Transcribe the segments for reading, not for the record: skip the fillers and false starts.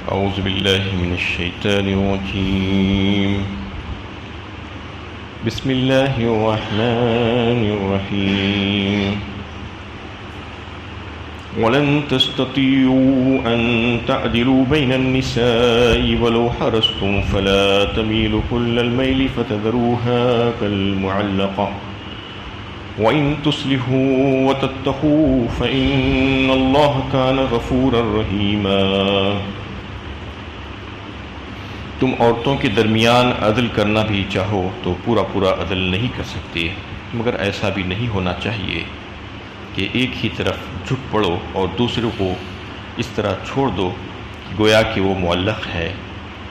أعوذ بالله من الشيطان الرجيم. بسم الله الرحمن الرحيم. ولن تستطيعوا أن تعدلوا بين النساء ولو حرصتم فلا تميلوا كل الميل فتذروها كالمعلقة وإن تصلحوا وتتقوا فإن الله كان غفورا رحيما. تم عورتوں کے درمیان عدل کرنا بھی چاہو تو پورا پورا عدل نہیں کر سکتے، مگر ایسا بھی نہیں ہونا چاہیے کہ ایک ہی طرف جھک پڑو اور دوسروں کو اس طرح چھوڑ دو گویا کہ وہ معلق ہے.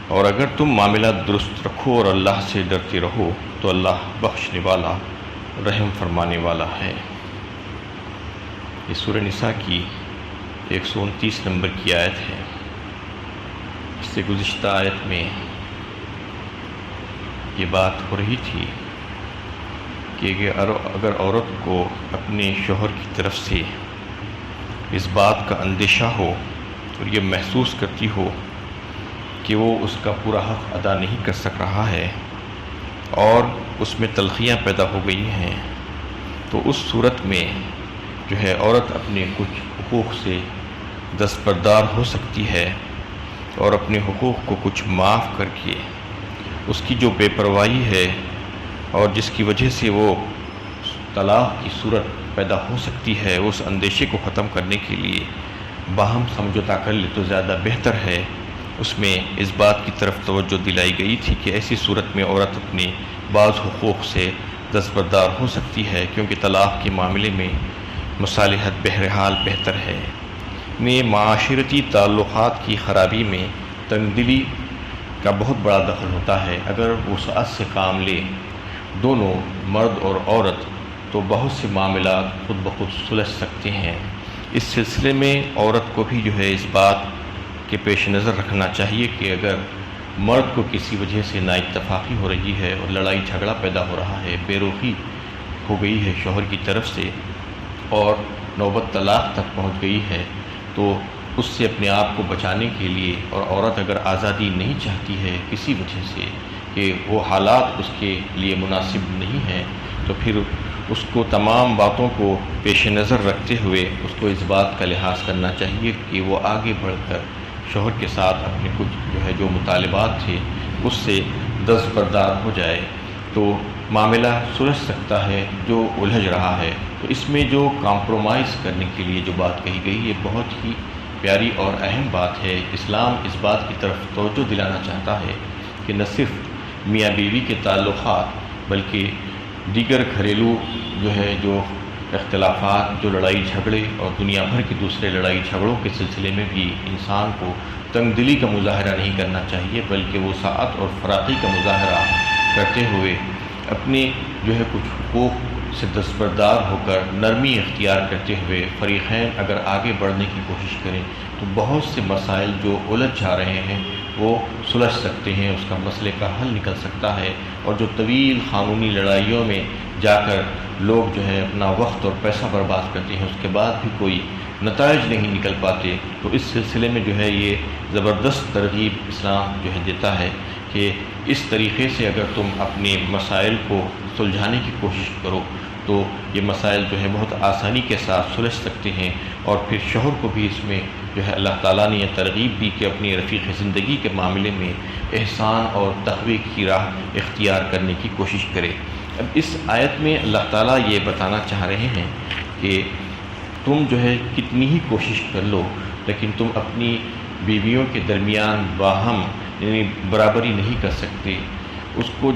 اور اگر تم معاملہ درست رکھو اور اللہ سے ڈرتے رہو تو اللہ بخشنے والا رحم فرمانے والا ہے. یہ سورہ نساء کی 129 نمبر کی آیت ہے. اس سے گزشتہ آیت میں یہ بات ہو رہی تھی کہ اگر عورت کو اپنے شوہر کی طرف سے اس بات کا اندیشہ ہو اور یہ محسوس کرتی ہو کہ وہ اس کا پورا حق ادا نہیں کر سک رہا ہے اور اس میں تلخیاں پیدا ہو گئی ہیں، تو اس صورت میں جو ہے عورت اپنے کچھ حقوق سے دستبردار ہو سکتی ہے اور اپنے حقوق کو کچھ معاف کر کے اس کی جو بے پرواہی ہے اور جس کی وجہ سے وہ طلاق کی صورت پیدا ہو سکتی ہے، اس اندیشے کو ختم کرنے کے لیے باہم سمجھوتا کر لے تو زیادہ بہتر ہے. اس میں اس بات کی طرف توجہ دلائی گئی تھی کہ ایسی صورت میں عورت اپنے بعض حقوق سے دستبردار ہو سکتی ہے، کیونکہ طلاق کے معاملے میں مصالحت بہرحال بہتر ہے. میں معاشرتی تعلقات کی خرابی میں تنگ دلی کا بہت بڑا دخل ہوتا ہے. اگر وسعت سے کام لے دونوں مرد اور عورت تو بہت سے معاملات خود بخود سلجھ سکتے ہیں. اس سلسلے میں عورت کو بھی جو ہے اس بات کے پیش نظر رکھنا چاہیے کہ اگر مرد کو کسی وجہ سے نااتفاقی ہو رہی ہے اور لڑائی جھگڑا پیدا ہو رہا ہے، بے رخی ہو گئی ہے شوہر کی طرف سے اور نوبت طلاق تک پہنچ گئی ہے، تو اس سے اپنے آپ کو بچانے کے لیے، اور عورت اگر آزادی نہیں چاہتی ہے کسی وجہ سے کہ وہ حالات اس کے لیے مناسب نہیں ہیں، تو پھر اس کو تمام باتوں کو پیش نظر رکھتے ہوئے اس کو اس بات کا لحاظ کرنا چاہیے کہ وہ آگے بڑھ کر شوہر کے ساتھ اپنے کچھ جو مطالبات تھے اس سے دستبردار ہو جائے تو معاملہ سلجھ سکتا ہے جو الجھ رہا ہے. تو اس میں جو کمپرومائز کرنے کے لیے جو بات کہی گئی یہ بہت ہی پیاری اور اہم بات ہے. اسلام اس بات کی طرف توجہ دلانا چاہتا ہے کہ نہ صرف میاں بیوی کے تعلقات بلکہ دیگر گھریلو جو اختلافات، جو لڑائی جھگڑے اور دنیا بھر کے دوسرے لڑائی جھگڑوں کے سلسلے میں بھی انسان کو تنگ دلی کا مظاہرہ نہیں کرنا چاہیے، بلکہ وسعت اور فراخی کا مظاہرہ کرتے ہوئے اپنے کچھ حقوق سے دستبردار ہو کر نرمی اختیار کرتے ہوئے فریقین اگر آگے بڑھنے کی کوشش کریں تو بہت سے مسائل جو الجھ جا رہے ہیں وہ سلجھ سکتے ہیں، اس کا مسئلے کا حل نکل سکتا ہے. اور جو طویل قانونی لڑائیوں میں جا کر لوگ اپنا وقت اور پیسہ برباد کرتے ہیں، اس کے بعد بھی کوئی نتائج نہیں نکل پاتے، تو اس سلسلے میں یہ زبردست ترغیب اسلام دیتا ہے کہ اس طریقے سے اگر تم اپنے مسائل کو سلجھانے کی کوشش کرو تو یہ مسائل بہت آسانی کے ساتھ سلجھ سکتے ہیں. اور پھر شوہر کو بھی اس میں اللہ تعالیٰ نے یہ ترغیب دی کہ اپنی رفیق زندگی کے معاملے میں احسان اور تقوی کی راہ اختیار کرنے کی کوشش کرے. اب اس آیت میں اللہ تعالیٰ یہ بتانا چاہ رہے ہیں کہ تم کتنی ہی کوشش کر لو لیکن تم اپنی بیویوں کے درمیان باہم برابری نہیں کر سکتے. اس کو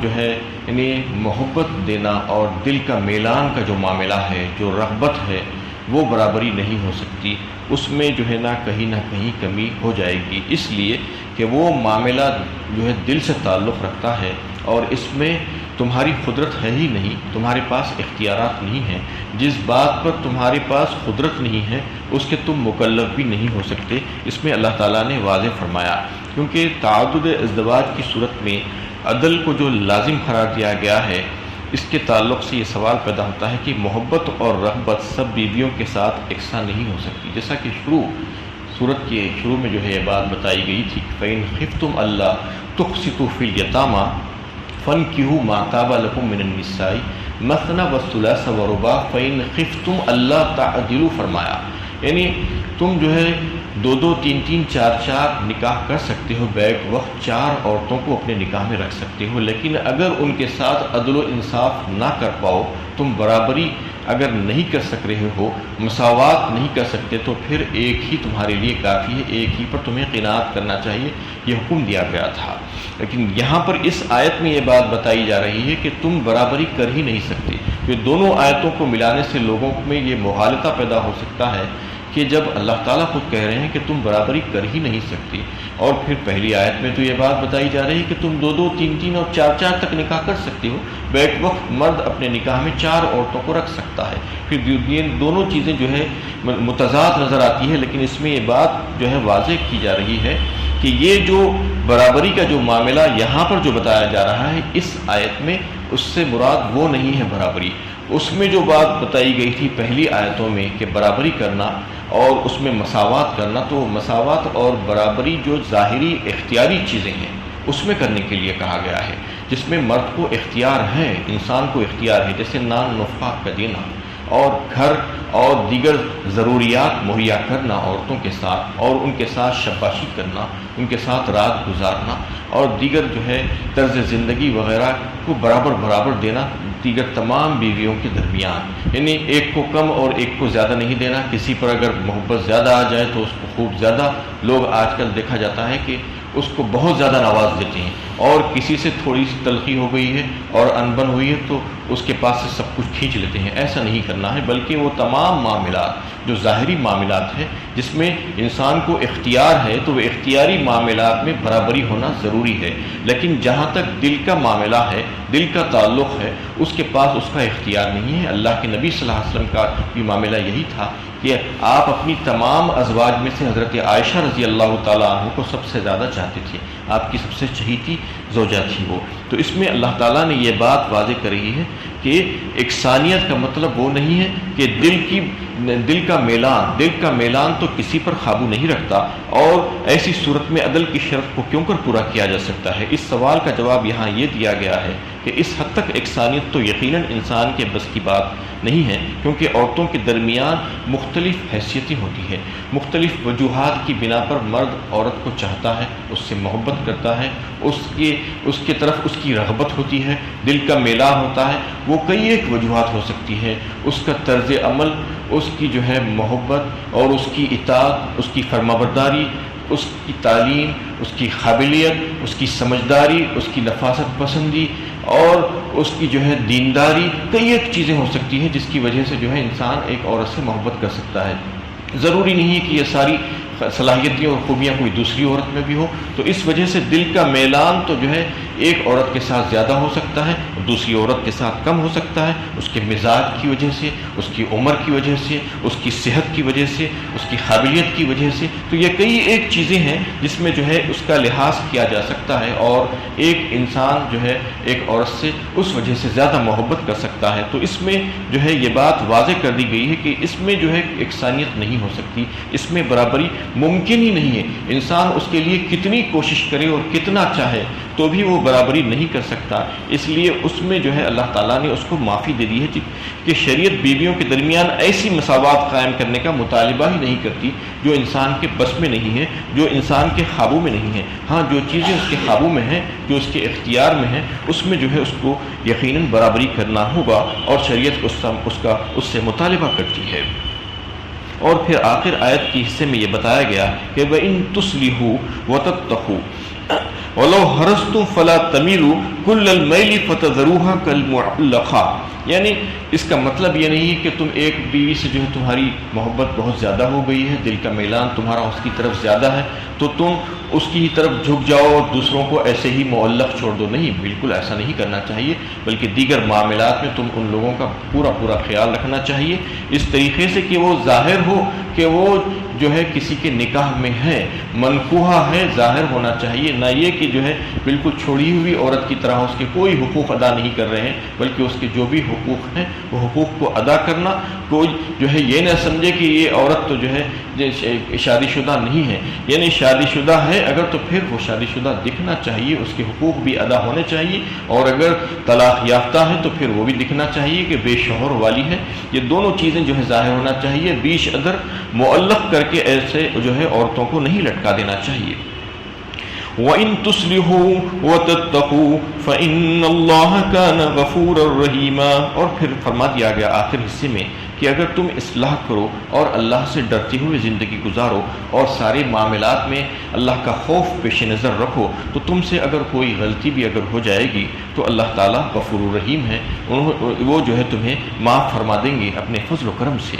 محبت دینا اور دل کا میلان کا جو معاملہ ہے، جو رغبت ہے، وہ برابری نہیں ہو سکتی. اس میں نہ کہیں کمی ہو جائے گی، اس لیے کہ وہ معاملہ دل سے تعلق رکھتا ہے اور اس میں تمہاری قدرت ہے ہی نہیں، تمہارے پاس اختیارات نہیں ہیں. جس بات پر تمہارے پاس قدرت نہیں ہے اس کے تم مکلف بھی نہیں ہو سکتے. اس میں اللہ تعالیٰ نے واضح فرمایا، کیونکہ تعدد ازدواج کی صورت میں عدل کو جو لازم قرار دیا گیا ہے، اس کے تعلق سے یہ سوال پیدا ہوتا ہے کہ محبت اور رغبت سب بیویوں کے ساتھ یکساں نہیں ہو سکتی. جیسا کہ شروع سورت کے شروع میں جو ہے یہ بات بتائی گئی تھی کہ فَإِنْ خِفْتُمْ أَلَّا تُقْسِطُوا فِي الْيَتَامَى فَانكِحُوا مَا طَابَ لَكُم مِّنَ النِّسَاءِ مَثْنَىٰ وَثُلَاثَ وَرُبَاعَ فَإِنْ خِفْتُمْ أَلَّا تَعْدِلُوا فرمایا، یعنی تم جو ہے 2 3 4 نکاح کر سکتے ہو، بیک وقت 4 عورتوں کو اپنے نکاح میں رکھ سکتے ہو، لیکن اگر ان کے ساتھ عدل و انصاف نہ کر پاؤ، تم برابری اگر نہیں کر سک رہے ہو، مساوات نہیں کر سکتے، تو پھر ایک ہی تمہارے لیے کافی ہے، ایک ہی پر تمہیں قناعت کرنا چاہیے، یہ حکم دیا گیا تھا۔ لیکن یہاں پر اس آیت میں یہ بات بتائی جا رہی ہے کہ تم برابری کر ہی نہیں سکتے۔ یہ دونوں آیتوں کو ملانے سے لوگوں میں یہ مغالطہ پیدا ہو سکتا ہے کہ جب اللہ تعالیٰ خود کہہ رہے ہیں کہ تم برابری کر ہی نہیں سکتے، اور پھر پہلی آیت میں تو یہ بات بتائی جا رہی ہے کہ تم 2 3 اور 4 تک نکاح کر سکتے ہو، بیک وقت مرد اپنے نکاح میں 4 عورتوں کو رکھ سکتا ہے۔ پھر یہ دونوں چیزیں جو ہے متضاد نظر آتی ہے، لیکن اس میں یہ بات جو ہے واضح کی جا رہی ہے کہ یہ جو برابری کا جو معاملہ یہاں پر جو بتایا جا رہا ہے اس آیت میں، اس سے مراد وہ نہیں ہے برابری۔ اس میں جو بات بتائی گئی تھی پہلی آیتوں میں کہ برابری کرنا اور اس میں مساوات کرنا، تو مساوات اور برابری جو ظاہری اختیاری چیزیں ہیں اس میں کرنے کے لیے کہا گیا ہے، جس میں مرد کو اختیار ہے، انسان کو اختیار ہے، جیسے نان نفقہ کا دینا اور گھر اور دیگر ضروریات مہیا کرنا عورتوں کے ساتھ، اور ان کے ساتھ شباشی کرنا، ان کے ساتھ رات گزارنا، اور دیگر جو ہے طرز زندگی وغیرہ کو برابر دینا دیگر تمام بیویوں کے درمیان، یعنی ایک کو کم اور ایک کو زیادہ نہیں دینا۔ کسی پر اگر محبت زیادہ آ جائے تو اس کو خوب زیادہ، لوگ آج کل دیکھا جاتا ہے کہ اس کو بہت زیادہ نواز دیتے ہیں، اور کسی سے تھوڑی سی تلخی ہو گئی ہے اور انبن ہوئی ہے تو اس کے پاس سے سب کچھ کھینچ لیتے ہیں۔ ایسا نہیں کرنا ہے، بلکہ وہ تمام معاملات جو ظاہری معاملات ہیں جس میں انسان کو اختیار ہے، تو وہ اختیاری معاملات میں برابری ہونا ضروری ہے، لیکن جہاں تک دل کا معاملہ ہے، دل کا تعلق ہے، اس کے پاس اس کا اختیار نہیں ہے۔ اللہ کے نبی صلی اللہ علیہ وسلم کا بھی معاملہ یہی تھا کہ آپ اپنی تمام ازواج میں سے حضرت عائشہ رضی اللہ تعالیٰ عنہ کو سب سے زیادہ چاہتے تھے، آپ کی سب سے چہیتی زوجہ تھی وہ۔ تو اس میں اللہ تعالیٰ نے یہ بات واضح کر رہی ہے کہ اکسانیت کا مطلب وہ نہیں ہے کہ دل کا میلان تو کسی پر قابو نہیں رکھتا، اور ایسی صورت میں عدل کی شرط کو کیوں کر پورا کیا جا سکتا ہے۔ اس سوال کا جواب یہاں یہ دیا گیا ہے کہ اس حد تک اکسانیت تو یقیناً انسان کے بس کی بات نہیں ہے، کیونکہ عورتوں کے درمیان مختلف حیثیتیں ہوتی ہیں، مختلف وجوہات کی بنا پر مرد عورت کو چاہتا ہے، اس سے محبت کرتا ہے، اس کے طرف اس کی رغبت ہوتی ہے، دل کا میلان ہوتا ہے۔ وہ کئی ایک وجوہات ہو سکتی ہے، اس کا طرز عمل، اس کی جو ہے محبت اور اس کی اطاعت، اس کی فرمانبرداری، اس کی تعلیم، اس کی قابلیت، اس کی سمجھداری، اس کی نفاست پسندی اور اس کی جو ہے دینداری، کئی ایک چیزیں ہو سکتی ہیں جس کی وجہ سے جو ہے انسان ایک عورت سے محبت کر سکتا ہے۔ ضروری نہیں ہے کہ یہ ساری صلاحیتیں اور خوبیاں کوئی دوسری عورت میں بھی ہو، تو اس وجہ سے دل کا میلان تو جو ہے ایک عورت کے ساتھ زیادہ ہو سکتا ہے اور دوسری عورت کے ساتھ کم ہو سکتا ہے، اس کے مزاج کی وجہ سے، اس کی عمر کی وجہ سے، اس کی صحت کی وجہ سے، اس کی قابلیت کی وجہ سے۔ تو یہ کئی ایک چیزیں ہیں جس میں جو ہے اس کا لحاظ کیا جا سکتا ہے، اور ایک انسان جو ہے ایک عورت سے اس وجہ سے زیادہ محبت کر سکتا ہے۔ تو اس میں جو ہے یہ بات واضح کر دی گئی ہے کہ اس میں جو ہے یکسانیت نہیں ہو سکتی، اس میں برابری ممکن ہی نہیں ہے۔ انسان اس کے لیے کتنی کوشش کرے اور کتنا چاہے تو بھی وہ برابری نہیں کر سکتا۔ اس لیے اس میں جو ہے اللہ تعالیٰ نے اس کو معافی دے دی ہے کہ شریعت بیویوں کے درمیان ایسی مساوات قائم کرنے کا مطالبہ ہی نہیں کرتی جو انسان کے بس میں نہیں ہے، جو انسان کے قابو میں نہیں ہے۔ ہاں، جو چیزیں اس کے قابو میں ہیں، جو اس کے اختیار میں ہیں، اس میں جو ہے اس کو یقیناً برابری کرنا ہوگا، اور شریعت اس سے مطالبہ کرتی ہے۔ اور پھر آخر آیت کے حصے میں یہ بتایا گیا کہ وَإِن تُصْلِحُوا وَتَتَّقُوا وَلَوْ حَرَصْتُمْ فَلَا تَمِيلُوا كُلَّ الْمَيْلِ فَتَذَرُوهَا كَالْمُعَلَّقَةِ، یعنی اس کا مطلب یہ نہیں کہ تم ایک بیوی سے جو ہے تمہاری محبت بہت زیادہ ہو گئی ہے، دل کا میلان تمہارا اس کی طرف زیادہ ہے تو تم اس کی طرف جھک جاؤ اور دوسروں کو ایسے ہی معلق چھوڑ دو۔ نہیں، بالکل ایسا نہیں کرنا چاہیے، بلکہ دیگر معاملات میں تم ان لوگوں کا پورا خیال رکھنا چاہیے، اس طریقے سے کہ وہ ظاہر ہو کہ وہ جو ہے کسی کے نکاح میں ہے، منکوحہ ہے، ظاہر ہونا چاہیے، نہ یہ کہ جو ہے بالکل چھوڑی ہوئی عورت کی طرح اس کے کوئی حقوق ادا نہیں کر رہے ہیں، بلکہ اس کے جو بھی حقوق ہیں وہ حقوق کو ادا کرنا۔ کوئی جو ہے یہ نہ سمجھے کہ یہ عورت تو جو ہے شادی شدہ نہیں ہے، یعنی شادی شدہ ہے اگر تو پھر وہ شادی شدہ دکھنا چاہیے، اس کے حقوق بھی ادا ہونے چاہیے، اور اگر طلاق یافتہ ہے تو پھر وہ بھی دکھنا چاہیے کہ بے شوہر والی ہے۔ یہ دونوں چیزیں جو ہے ظاہر ہونا چاہیے، بیش ادر معلق کر کے ایسے جو ہے عورتوں کو نہیں لٹکا دینا چاہیے۔ وَإِن تُصْلِحُوا وَتَتَّقُوا فَإِنَّ اللَّهَ كَانَ غَفُورًا رَحِيمًا، اور پھر فرما دیا گیا آخر حصے میں کہ اگر تم اصلاح کرو اور اللہ سے ڈرتے ہوئے زندگی گزارو اور سارے معاملات میں اللہ کا خوف پیش نظر رکھو تو تم سے اگر کوئی غلطی بھی اگر ہو جائے گی تو اللہ تعالیٰ غفور الرحیم ہے، وہ جو ہے تمہیں معاف فرما دیں گے اپنے فضل و کرم سے۔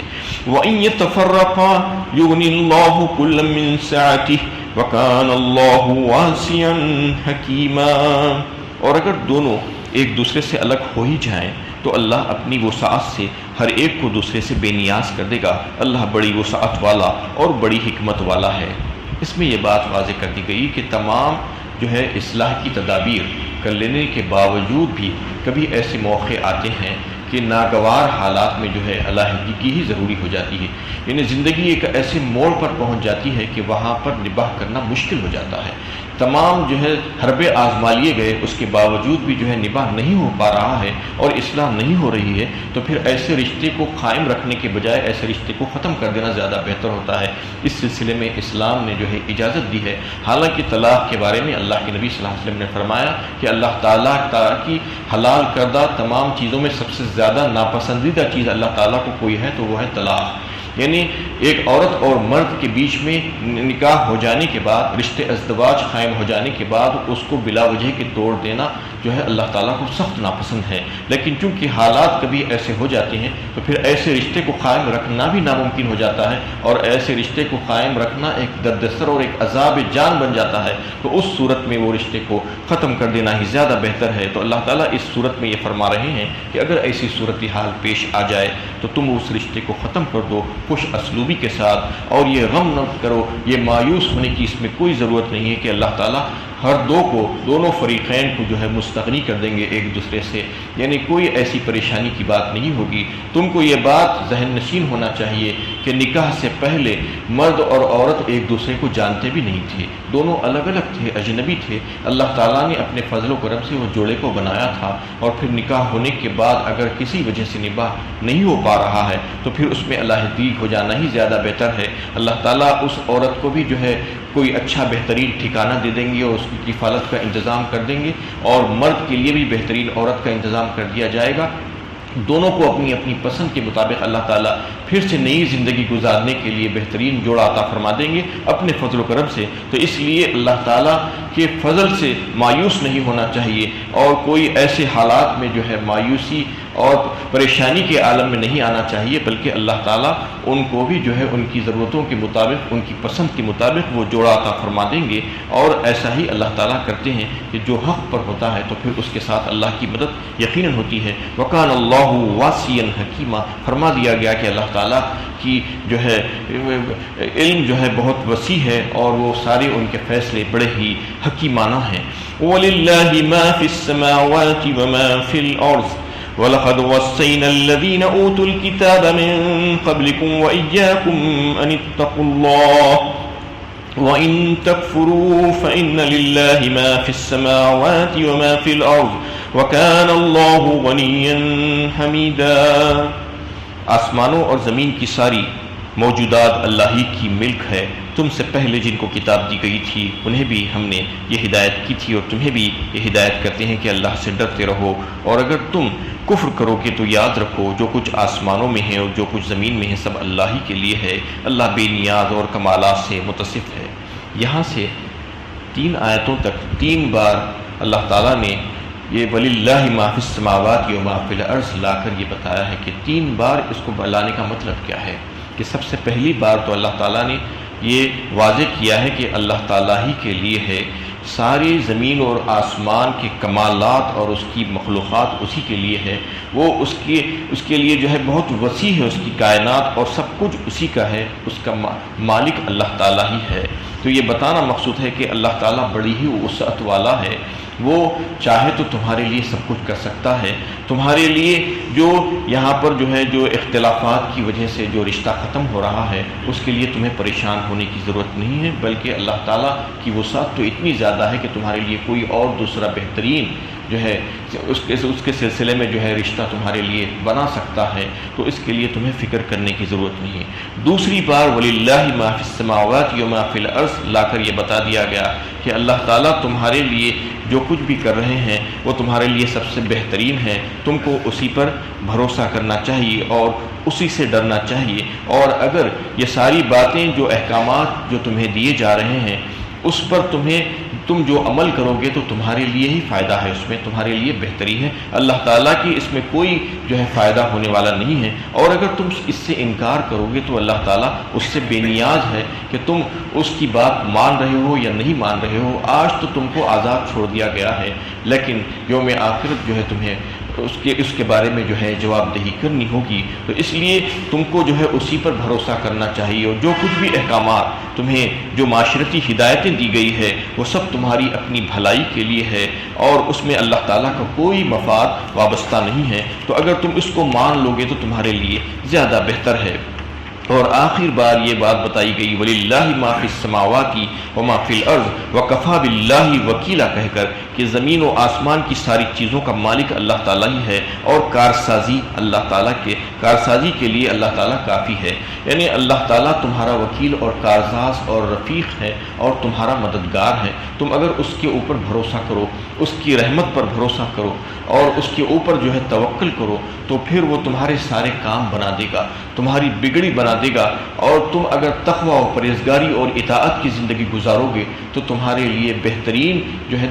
وَإِن يَتَفَرَّقَا يُغْنِ اللَّهُ كُلًّا مِّن سَعَتِهِ وَكَانَ اللَّهُ وَاسِعًا حَكِيمًا، اور اگر دونوں ایک دوسرے سے الگ ہو ہی جائیں تو اللہ اپنی وسعت سے ہر ایک کو دوسرے سے بے نیاز کر دے گا۔ اللہ بڑی وسعت والا اور بڑی حکمت والا ہے۔ اس میں یہ بات واضح کر دی گئی کہ تمام جو ہے اصلاح کی تدابیر کر لینے کے باوجود بھی کبھی ایسے موقع آتے ہیں کہ ناگوار حالات میں جو ہے علیحدگی ہی ضروری ہو جاتی ہے، یعنی زندگی ایک ایسے موڑ پر پہنچ جاتی ہے کہ وہاں پر نباہ کرنا مشکل ہو جاتا ہے۔ تمام جو ہے حربے آزما لیے گئے، اس کے باوجود بھی جو ہے نباہ نہیں ہو پا رہا ہے اور اصلاح نہیں ہو رہی ہے، تو پھر ایسے رشتے کو قائم رکھنے کے بجائے ایسے رشتے کو ختم کر دینا زیادہ بہتر ہوتا ہے۔ اس سلسلے میں اسلام نے جو ہے اجازت دی ہے۔ حالانکہ طلاق کے بارے میں اللہ کے نبی صلی اللہ علیہ وسلم نے فرمایا کہ اللہ تعالیٰ کی حلال کردہ تمام چیزوں میں سب سے زیادہ ناپسندیدہ چیز اللہ تعالیٰ کو کوئی ہے تو وہ ہے طلاق، یعنی ایک عورت اور مرد کے بیچ میں نکاح ہو جانے کے بعد، رشتے ازدواج قائم ہو جانے کے بعد اس کو بلا وجہ کے توڑ دینا جو ہے اللہ تعالیٰ کو سخت ناپسند ہے۔ لیکن چونکہ حالات کبھی ایسے ہو جاتے ہیں تو پھر ایسے رشتے کو قائم رکھنا بھی ناممکن ہو جاتا ہے، اور ایسے رشتے کو قائم رکھنا ایک دردسر اور ایک عذاب جان بن جاتا ہے، تو اس صورت میں وہ رشتے کو ختم کر دینا ہی زیادہ بہتر ہے۔ تو اللہ تعالیٰ اس صورت میں یہ فرما رہے ہیں کہ اگر ایسی صورتحال پیش آ جائے تو تم اس رشتے کو ختم کر دو خوش اسلوبی کے ساتھ، اور یہ غم نہ کرو، یہ مایوس ہونے کی اس میں کوئی ضرورت نہیں ہے کہ اللہ تعالیٰ ہر دونوں فریقین کو جو ہے مستغنی کر دیں گے ایک دوسرے سے، یعنی کوئی ایسی پریشانی کی بات نہیں ہوگی۔ تم کو یہ بات ذہن نشین ہونا چاہیے کہ نکاح سے پہلے مرد اور عورت ایک دوسرے کو جانتے بھی نہیں تھے، دونوں الگ الگ تھے، اجنبی تھے۔ اللہ تعالیٰ نے اپنے فضل و کرم سے وہ جوڑے کو بنایا تھا، اور پھر نکاح ہونے کے بعد اگر کسی وجہ سے نباہ نہیں ہو پا رہا ہے تو پھر اس میں علیحدگی ہو جانا ہی زیادہ بہتر ہے۔ اللہ تعالیٰ اس عورت کو بھی جو ہے کوئی اچھا بہترین ٹھکانہ دے دیں گے اور اس کی کفالت کا انتظام کر دیں گے، اور مرد کے لیے بھی بہترین عورت کا انتظام کر دیا جائے گا۔ دونوں کو اپنی اپنی پسند کے مطابق اللہ تعالیٰ پھر سے نئی زندگی گزارنے کے لیے بہترین جوڑا عطا فرما دیں گے اپنے فضل و کرم سے۔ تو اس لیے اللہ تعالیٰ کے فضل سے مایوس نہیں ہونا چاہیے، اور کوئی ایسے حالات میں جو ہے مایوسی اور پریشانی کے عالم میں نہیں آنا چاہیے، بلکہ اللہ تعالیٰ ان کو بھی جو ہے ان کی ضرورتوں کے مطابق، ان کی پسند کے مطابق وہ جوڑا عطا فرما دیں گے۔ اور ایسا ہی اللہ تعالیٰ کرتے ہیں کہ جو حق پر ہوتا ہے تو پھر اس کے ساتھ اللہ کی مدد یقیناً ہوتی ہے۔ وَكَانَ اللَّهُ وَاسِعًا حَكِيمًا، فرما دیا گیا کہ اللہ تعالیٰ کی جو ہے علم جو ہے بہت وسیع ہے، اور وہ سارے ان کے فیصلے بڑے ہی حکیمانہ ہیں۔ وَلِلَّهِ مَا فِي السَّمَاوَاتِ وَمَا فِي الْأَرْضِ وَلَقَدْ وَصَّيْنَا الَّذِينَ أُوتُوا الْكِتَابَ مِن قَبْلِكُمْ وَإِيَّاكُمْ أَنِ اتَّقُوا اللَّهَ وَإِن تَكْفُرُوا فَإِنَّ لِلَّهِ مَا فِي السَّمَاوَاتِ وَمَا فِي الْأَرْضِ وَكَانَ اللَّهُ غَنِيًّا حَمِيدًا۔ آسمانوں اور زمین کی ساری موجودات اللہ ہی کی ملک ہے۔ تم سے پہلے جن کو کتاب دی گئی تھی انہیں بھی ہم نے یہ ہدایت کی تھی، اور تمہیں بھی یہ ہدایت کرتے ہیں کہ اللہ سے ڈرتے رہو، اور اگر تم کفر کرو گے تو یاد رکھو جو کچھ آسمانوں میں ہے اور جو کچھ زمین میں ہے سب اللہ ہی کے لیے ہے۔ اللہ بے نیاز اور کمالات سے متصف ہے۔ یہاں سے 3 آیتوں تک 3 بار اللہ تعالیٰ نے یہ وَلِلَّهِ مَا فِي السَّمَاوَاتِ وَمَا فِي الْأَرْضِ لا کر یہ بتایا ہے کہ 3 بار اس کو لانے کا مطلب کیا ہے، کہ سب سے پہلی بار تو اللہ تعالیٰ نے یہ واضح کیا ہے کہ اللہ تعالیٰ ہی کے لیے ہے، ساری زمین اور آسمان کے کمالات اور اس کی مخلوقات اسی کے لیے ہے، وہ اس کے لیے جو ہے بہت وسیع ہے اس کی کائنات، اور سب کچھ اسی کا ہے، اس کا مالک اللہ تعالیٰ ہی ہے۔ تو یہ بتانا مقصود ہے کہ اللہ تعالیٰ بڑی ہی وسعت والا ہے، وہ چاہے تو تمہارے لیے سب کچھ کر سکتا ہے، تمہارے لیے جو یہاں پر جو اختلافات کی وجہ سے جو رشتہ ختم ہو رہا ہے اس کے لیے تمہیں پریشان ہونے کی ضرورت نہیں ہے، بلکہ اللہ تعالیٰ کی وسعت تو اتنی زیادہ ہے کہ تمہارے لیے کوئی اور دوسرا بہترین اس کے سلسلے میں رشتہ تمہارے لیے بنا سکتا ہے، تو اس کے لیے تمہیں فکر کرنے کی ضرورت نہیں ہے۔ دوسری بار وَلِلَّهِ مَا فِي السَّمَاوَاتِ وَمَا فِي الْأَرْضِ لا کر یہ بتا دیا گیا کہ اللہ تعالیٰ تمہارے لیے جو کچھ بھی کر رہے ہیں وہ تمہارے لیے سب سے بہترین ہے، تم کو اسی پر بھروسہ کرنا چاہیے اور اسی سے ڈرنا چاہیے، اور اگر یہ ساری باتیں جو احکامات جو تمہیں دیے جا رہے ہیں اس پر تم جو عمل کرو گے تو تمہارے لیے ہی فائدہ ہے، اس میں تمہارے لیے بہتری ہے، اللہ تعالیٰ کی اس میں کوئی فائدہ ہونے والا نہیں ہے، اور اگر تم اس سے انکار کرو گے تو اللہ تعالیٰ اس سے بے نیاز ہے کہ تم اس کی بات مان رہے ہو یا نہیں مان رہے ہو۔ آج تو تم کو آزاد چھوڑ دیا گیا ہے، لیکن یوم آخرت تمہیں اس کے بارے میں جواب دہی کرنی ہوگی، تو اس لیے تم کو اسی پر بھروسہ کرنا چاہیے، اور جو کچھ بھی احکامات تمہیں جو معاشرتی ہدایتیں دی گئی ہے وہ سب تمہاری اپنی بھلائی کے لیے ہے، اور اس میں اللہ تعالیٰ کا کوئی مفاد وابستہ نہیں ہے، تو اگر تم اس کو مان لو گے تو تمہارے لیے زیادہ بہتر ہے۔ اور آخر بار یہ بات بتائی گئی وَلِلَّهِ مَا فِي السَّمَاوَاتِ وَمَا فِي الْأَرْضِ وَكَفَى بِاللَّهِ وَكِيلًا کہہ کر کہ زمین و آسمان کی ساری چیزوں کا مالک اللہ تعالیٰ ہی ہے، اور کارسازی کے لیے اللہ تعالیٰ کافی ہے، یعنی اللہ تعالیٰ تمہارا وکیل اور کارساز اور رفیق ہے اور تمہارا مددگار ہے۔ تم اگر اس کے اوپر بھروسہ کرو، اس کی رحمت پر بھروسہ کرو اور اس کے اوپر توکل کرو، تو پھر وہ تمہارے سارے کام بنا دے گا، تمہاری بگڑی بنا دے گا، اور تم اگر تقوی و پرہیزگاری اور اطاعت کی زندگی گزارو گے تو تمہارے لیے بہترین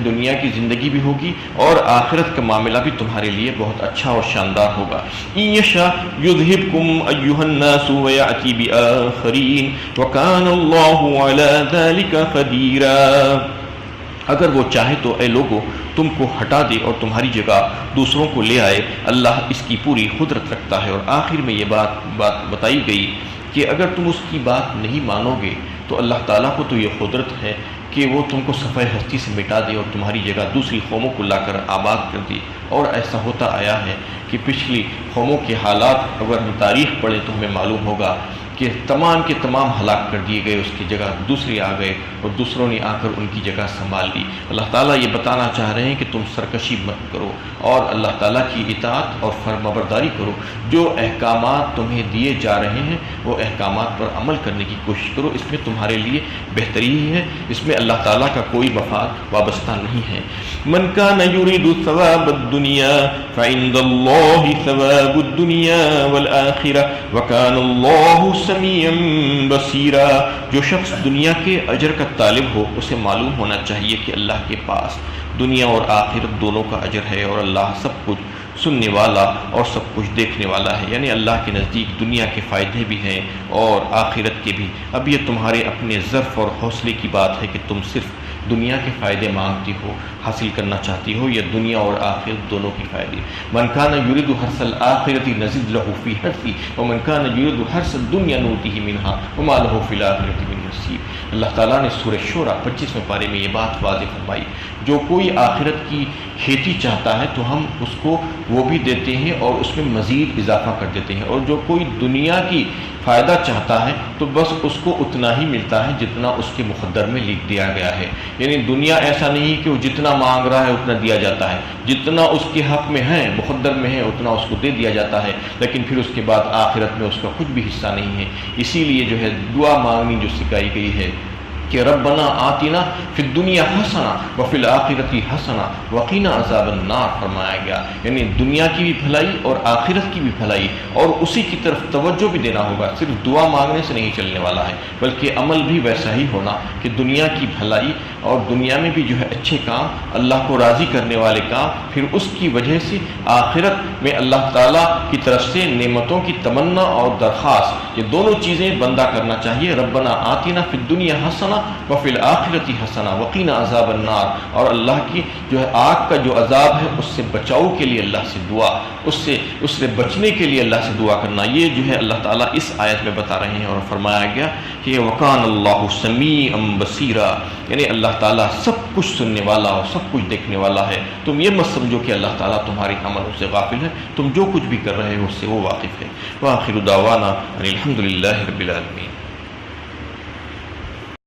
دنیا کی زندگی بھی ہوگی، اور آخرت کا معاملہ بھی تمہارے لیے بہت اچھا اور شاندار ہوگا۔ إِن يَشَأْ يُذْهِبْكُمْ أَيُّهَا النَّاسُ وَيَأْتِ بِآخَرِينَ وَكَانَ اللَّهُ عَلَى ذَلِكَ قَدِيرًا، اگر وہ چاہے تو اے لوگو تم کو ہٹا دے اور تمہاری جگہ دوسروں کو لے آئے، اللہ اس کی پوری قدرت رکھتا ہے۔ اور آخر میں یہ بات بتائی گئی کہ اگر تم اس کی بات نہیں مانو گے تو اللہ تعالیٰ کو تو یہ قدرت ہے کہ وہ تم کو صفحہ ہستی سے مٹا دے اور تمہاری جگہ دوسری قوموں کو لا کر آباد کر دے، اور ایسا ہوتا آیا ہے کہ پچھلی قوموں کے حالات اگر ہم تاریخ پڑھیں تو ہمیں معلوم ہوگا کہ تمام کے تمام ہلاک کر دیے گئے، اس کی جگہ دوسرے آ گئے اور دوسروں نے آ کر ان کی جگہ سنبھال لی۔ اللہ تعالیٰ یہ بتانا چاہ رہے ہیں کہ تم سرکشی مت کرو اور اللہ تعالیٰ کی اطاعت اور فرمانبرداری کرو، جو احکامات تمہیں دیے جا رہے ہیں وہ احکامات پر عمل کرنے کی کوشش کرو، اس میں تمہارے لیے بہتری ہی ہے، اس میں اللہ تعالیٰ کا کوئی مفاد وابستہ نہیں ہے۔ من کان یرید ثواب الدنیا فعند اللہ ثواب الدنیا والآخرہ وکان اللہ سمیعا بصیرا، جو شخص دنیا کے اجر کا طالب ہو اسے معلوم ہونا چاہیے کہ اللہ کے پاس دنیا اور آخرت دونوں کا اجر ہے، اور اللہ سب کچھ سننے والا اور سب کچھ دیکھنے والا ہے، یعنی اللہ کے نزدیک دنیا کے فائدے بھی ہیں اور آخرت کے بھی۔ اب یہ تمہارے اپنے ظرف اور حوصلے کی بات ہے کہ تم صرف دنیا کے فائدے مانگتی ہو، حاصل کرنا چاہتی ہو، یا دنیا اور آخرت دونوں کی فائدے۔ من کان یرید حرث الآخرۃ نزد له فی حرثہ ومن کان یرید حرث الدنیا نؤتہ منہا وما له فی الآخرۃ من نصیب۔ اللہ تعالیٰ نے سورہ شورى 25ویں پارے میں یہ بات واضح فرمائی، جو کوئی آخرت کی کھیتی چاہتا ہے تو ہم اس کو وہ بھی دیتے ہیں اور اس میں مزید اضافہ کر دیتے ہیں، اور جو کوئی دنیا کی فائدہ چاہتا ہے تو بس اس کو اتنا ہی ملتا ہے جتنا اس کے مقدر میں لکھ دیا گیا ہے، یعنی دنیا ایسا نہیں کہ وہ جتنا مانگ رہا ہے اتنا دیا جاتا ہے، جتنا اس کے حق میں ہے مقدر میں ہے اتنا اس کو دے دیا جاتا ہے، لیکن پھر اس کے بعد آخرت میں اس کا کچھ بھی حصہ نہیں ہے۔ اسی لیے دعا مانگنی جو سکھائی گئی ہے کہ ربنا آتنا فی الدنیا حسنہ وفی الآخرۃ حسنہ وقنا عذاب النار فرمایا گیا، یعنی دنیا کی بھی بھلائی اور آخرت کی بھی بھلائی، اور اسی کی طرف توجہ بھی دینا ہوگا، صرف دعا مانگنے سے نہیں چلنے والا ہے بلکہ عمل بھی ویسا ہی ہونا کہ دنیا کی بھلائی اور دنیا میں بھی اچھے کام، اللہ کو راضی کرنے والے کام، پھر اس کی وجہ سے آخرت میں اللہ تعالیٰ کی طرف سے نعمتوں کی تمنا اور درخواست، یہ دونوں چیزیں بندہ کرنا چاہیے۔ ربنا آتنا فی الدنیا حسنہ وفی الآخرۃ حسنہ وقنا عذاب النار، اور اللہ کی آگ کا جو عذاب ہے اس سے بچاؤ کے لیے اللہ سے دعا، اس سے بچنے کے لیے اللہ سے دعا کرنا، یہ اللہ تعالیٰ اس آیت میں بتا رہے ہیں۔ اور فرمایا گیا کہ وکان اللہ سمیعا بصیرا، یعنی اللہ اللہ تعالیٰ سب کچھ سننے والا اور سب کچھ دیکھنے والا ہے. تم یہ مت سمجھو کہ اللہ تعالیٰ تمہاری عملوں سے غافل ہے، تم جو کچھ بھی کر رہے ہو اس سے وہ واقف ہے. وآخر دعوانا ان الحمد للہ رب العالمین.